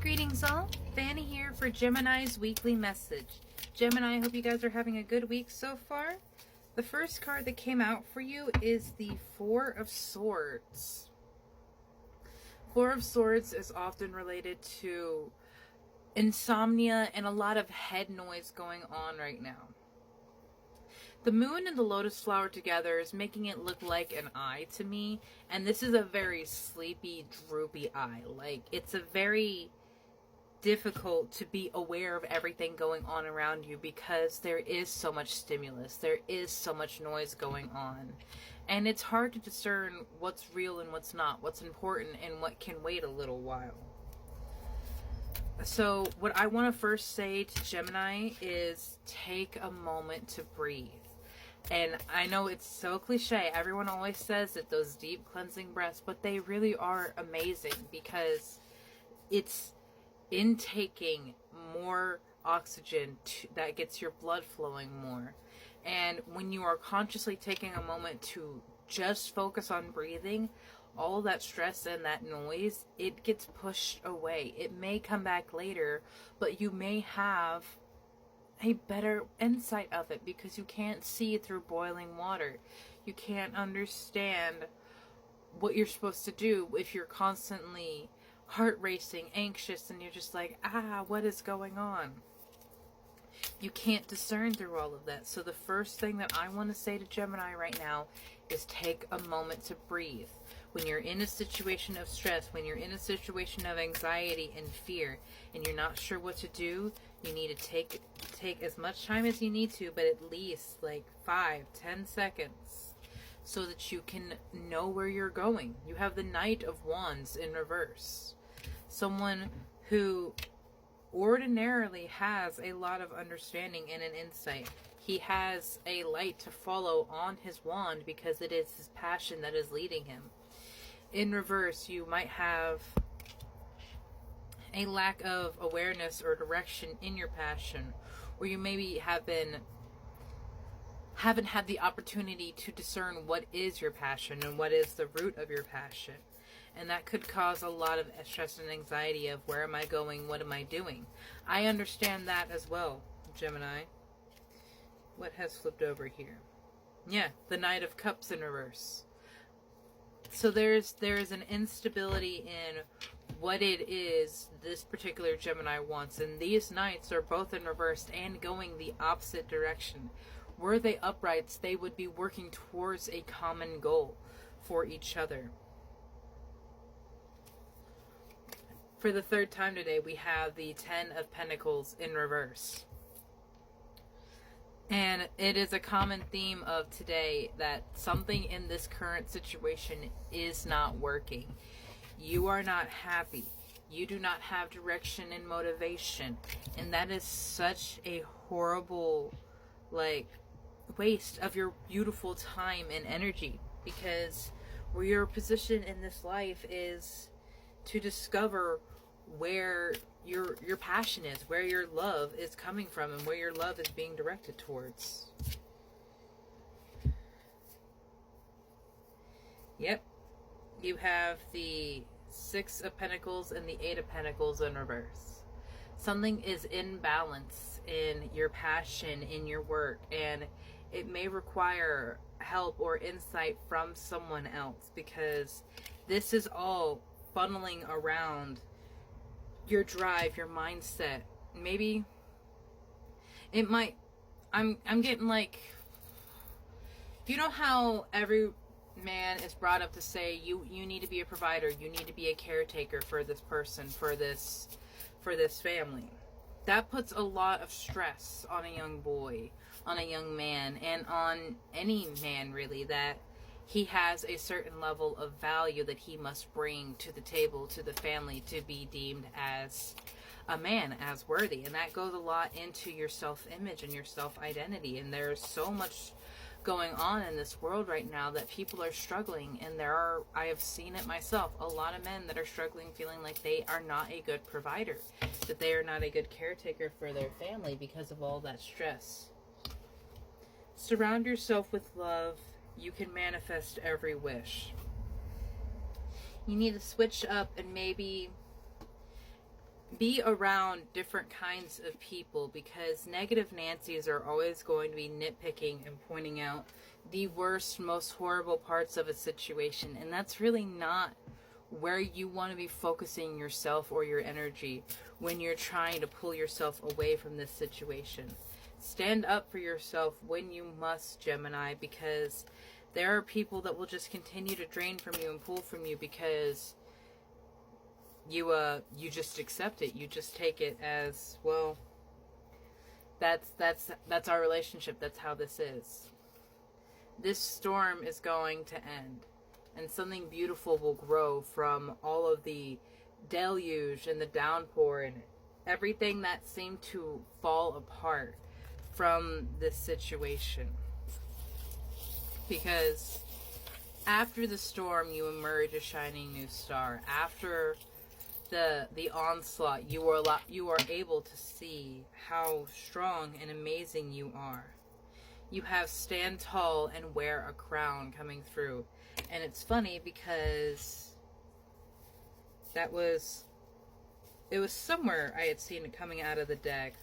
Greetings all, Fanny here for Gemini's weekly message. Gemini, I hope you guys are having a good week so far. The first card that came out for you is the Four of Swords. Four of Swords is often related to insomnia and a lot of head noise going on right now. The moon and the lotus flower together is making it look like an eye to me, and this is a very sleepy, droopy eye. Like, it's a very difficult to be aware of everything going on around you because there is so much stimulus, there is so much noise going on, and it's hard to discern what's real and what's not, what's important and what can wait a little while. So what I want to first say to Gemini is take a moment to breathe. And I know it's so cliche, everyone always says that those deep cleansing breaths, but they really are amazing because it's intaking more oxygen that gets your blood flowing more. And when you are consciously taking a moment to just focus on breathing, all that stress and that noise, it gets pushed away. It may come back later, but you may have a better insight of it because you can't see through boiling water. You can't understand what you're supposed to do if you're constantly heart racing, anxious, and you're just like, what is going on? You can't discern through all of that. So the first thing that I want to say to Gemini right now is take a moment to breathe. When you're in a situation of stress, when you're in a situation of anxiety and fear, and you're not sure what to do, you need to take as much time as you need to, but at least like 5-10 seconds so that you can know where you're going. You have the Knight of Wands in reverse. Someone who ordinarily has a lot of understanding and an insight. He has a light to follow on his wand because it is his passion that is leading him. In reverse, you might have a lack of awareness or direction in your passion, or you maybe haven't had the opportunity to discern what is your passion and what is the root of your passion. And that could cause a lot of stress and anxiety of where am I going, what am I doing? I understand that as well, Gemini. What has flipped over here? Yeah, the Knight of Cups in reverse. So there's an instability in what it is this particular Gemini wants. And these Knights are both in reverse and going the opposite direction. Were they uprights, they would be working towards a common goal for each other. For the third time today, we have the Ten of Pentacles in reverse. And it is a common theme of today that something in this current situation is not working. You are not happy. You do not have direction and motivation. And that is such a horrible, waste of your beautiful time and energy. Because where your position in this life is to discover where your passion is, where your love is coming from, and where your love is being directed towards. Yep. You have the Six of Pentacles and the Eight of Pentacles in reverse. Something is in balance in your passion, in your work, and it may require help or insight from someone else because this is all funneling around your drive, your mindset. Maybe it might, I'm getting like, you know how every man is brought up to say you need to be a provider, you need to be a caretaker for this person, for this family. That puts a lot of stress on a young boy, on a young man, and on any man really, that he has a certain level of value that he must bring to the table, to the family, to be deemed as a man, as worthy. And that goes a lot into your self-image and your self-identity. And there's so much going on in this world right now that people are struggling. And I have seen it myself, a lot of men that are struggling, feeling like they are not a good provider, that they are not a good caretaker for their family because of all that stress. Surround yourself with love. You can manifest every wish. You need to switch up and maybe be around different kinds of people, because negative Nancy's are always going to be nitpicking and pointing out the worst, most horrible parts of a situation. And that's really not where you want to be focusing yourself or your energy when you're trying to pull yourself away from this situation. Stand up for yourself when you must, Gemini, because there are people that will just continue to drain from you and pull from you because you just accept it. You just take it as, well, that's our relationship. That's how this is. This storm is going to end, and something beautiful will grow from all of the deluge and the downpour and everything that seemed to fall apart from this situation. Because after the storm, you emerge a shining new star. After the onslaught, you are able to see how strong and amazing you are. You have stand tall and wear a crown coming through. And it's funny because it was somewhere I had seen it coming out of the deck,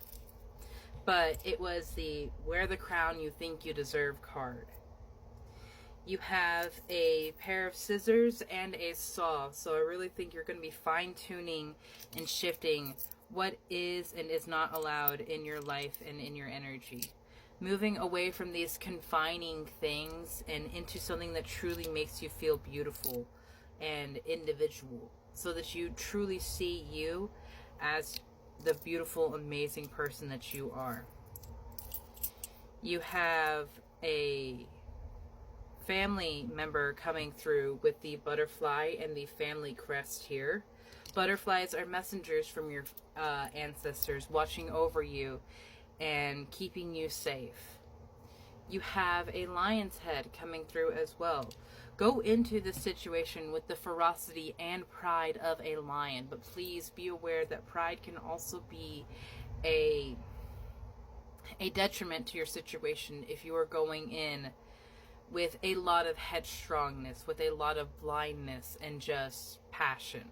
but it was the wear the crown you think you deserve card. You have a pair of scissors and a saw, so I really think you're going to be fine-tuning and shifting what is and is not allowed in your life and in your energy. Moving away from these confining things and into something that truly makes you feel beautiful and individual, so that you truly see you as the beautiful, amazing person that you are. You have a family member coming through with the butterfly and the family crest here. Butterflies are messengers from your ancestors watching over you and keeping you safe. You have a lion's head coming through as well. Go into this situation with the ferocity and pride of a lion, but please be aware that pride can also be a detriment to your situation if you are going in with a lot of headstrongness, with a lot of blindness and just passion.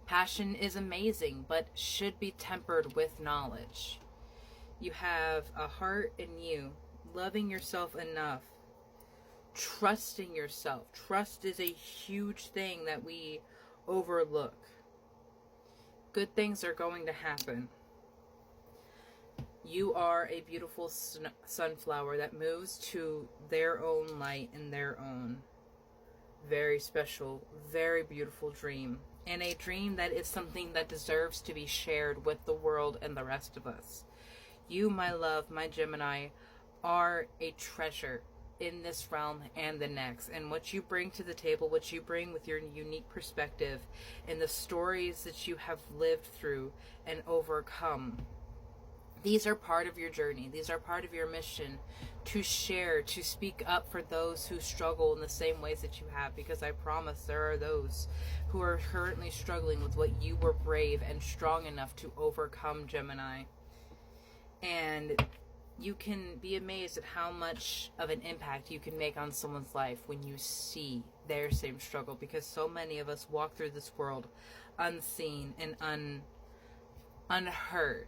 Passion is amazing, but should be tempered with knowledge. You have a heart in you, loving yourself enough, trusting yourself. Trust is a huge thing that we overlook. Good things are going to happen. You are a beautiful sunflower that moves to their own light and their own very special, very beautiful dream. And a dream that is something that deserves to be shared with the world and the rest of us. You, my love, my Gemini, are a treasure in this realm and the next. And what you bring to the table, what you bring with your unique perspective and the stories that you have lived through and overcome, these are part of your journey. These are part of your mission to share, to speak up for those who struggle in the same ways that you have. Because I promise there are those who are currently struggling with what you were brave and strong enough to overcome, Gemini. And you can be amazed at how much of an impact you can make on someone's life when you see their same struggle. Because so many of us walk through this world unseen and unheard.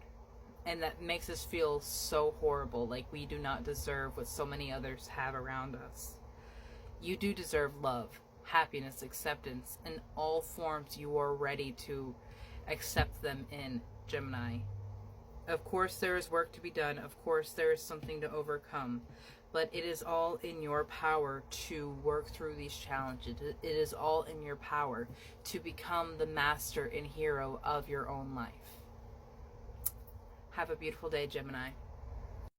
And that makes us feel so horrible, like we do not deserve what so many others have around us. You do deserve love, happiness, acceptance, in all forms you are ready to accept them in, Gemini. Of course there is work to be done. Of course there is something to overcome. But it is all in your power to work through these challenges. It is all in your power to become the master and hero of your own life. Have a beautiful day, Gemini.